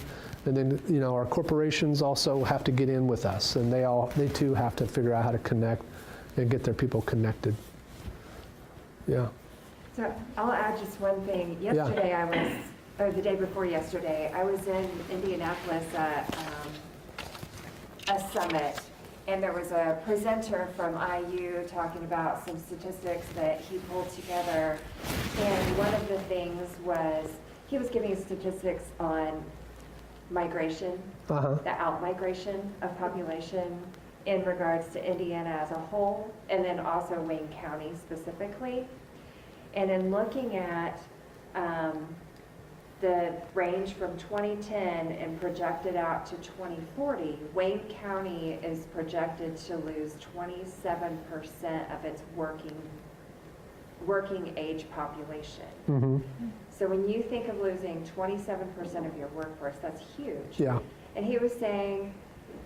And then, you know, our corporations also have to get in with us, and they too have to figure out how to connect and get their people connected. Yeah. So I'll add just one thing. Yesterday or the day before yesterday, I was in Indianapolis at a summit. And there was a presenter from IU talking about some statistics that he pulled together. And one of the things was, he was giving statistics on migration, the out-migration of population in regards to Indiana as a whole, and then also Wayne County specifically. And in looking at the range from 2010 and projected out to 2040, Wayne County is projected to lose 27% of its working age population. So when you think of losing 27% of your workforce, that's huge. Yeah. And he was saying,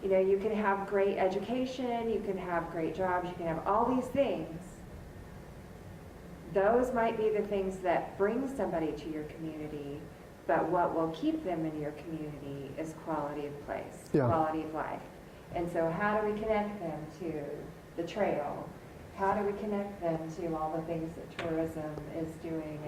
you know, you can have great education, you can have great jobs, you can have all these things. Those might be the things that bring somebody to your community, but what will keep them in your community is quality of place, Yeah. quality of life. And so how do we connect them to the trail? How do we connect them to all the things that tourism is doing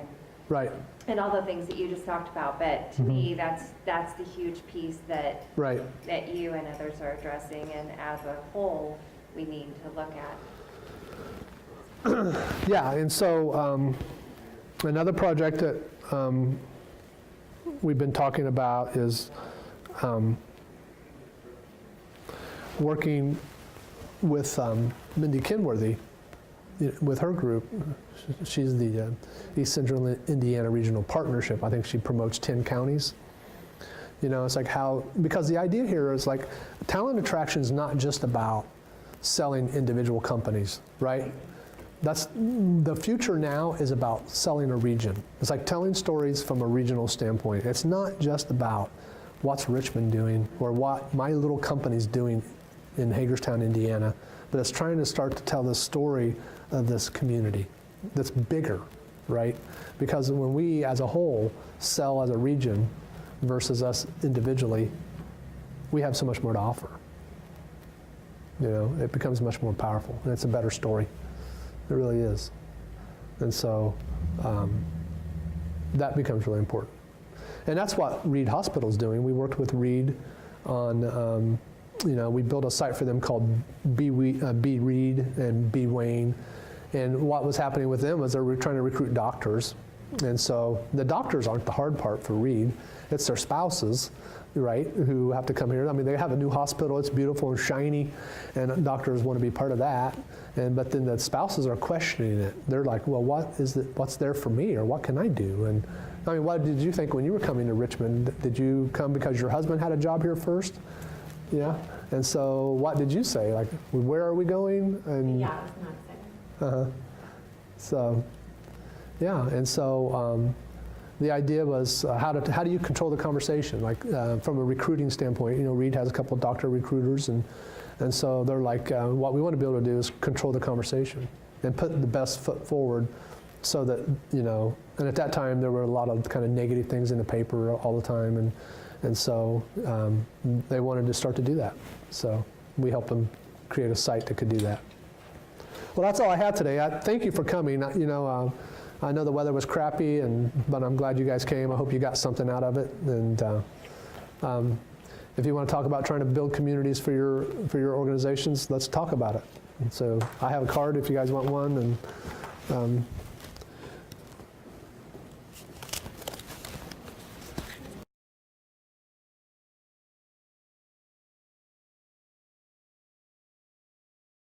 Right. and all the things that you just talked about? But to me, that's the huge piece that Right. that you and others are addressing, and as a whole, we need to look at. Yeah, and so another project that we've been talking about is working with Mindy Kenworthy, with her group. She's the East Central Indiana Regional Partnership. I think she promotes 10 counties. You know, it's like how, because the idea here is like talent attraction is not just about selling individual companies, right? That's the future now is about selling a region. It's like telling stories from a regional standpoint. It's not just about what's Richmond doing or what my little company's doing in Hagerstown, Indiana, but it's trying to start to tell the story of this community that's bigger, right? Because when we as a whole sell as a region versus us individually, we have so much more to offer. You know, it becomes much more powerful, and it's a better story. It really is. And so that becomes really important. And that's what Reed Hospital's doing. We worked with Reed on, you know, we built a site for them called Be Reed and Be Wayne. And what was happening with them was they were trying to recruit doctors. And so the doctors aren't the hard part for Reed. It's their spouses, right, who have to come here. I mean, they have a new hospital. It's beautiful and shiny, and doctors want to be part of that. But then the spouses are questioning it. They're like, well, what's there for me, or what can I do? And I mean, what did you think when you were coming to Richmond? Did you come because your husband had a job here first? Yeah. And so what did you say? Like, where are we going? And Yeah, I was not excited. So, yeah, and so the idea was how do you control the conversation? Like from a recruiting standpoint, you know, Reed has a couple of doctor recruiters, and so they're like, what we want to be able to do is control the conversation and put the best foot forward, so that, you know. And at that time there were a lot of kind of negative things in the paper all the time, and so they wanted to start to do that. So we helped them create a site that could do that. Well, that's all I have today. Thank you for coming. You know, I know the weather was crappy, but I'm glad you guys came. I hope you got something out of it. And if you want to talk about trying to build communities for your organizations, let's talk about it. And so I have a card if you guys want one, and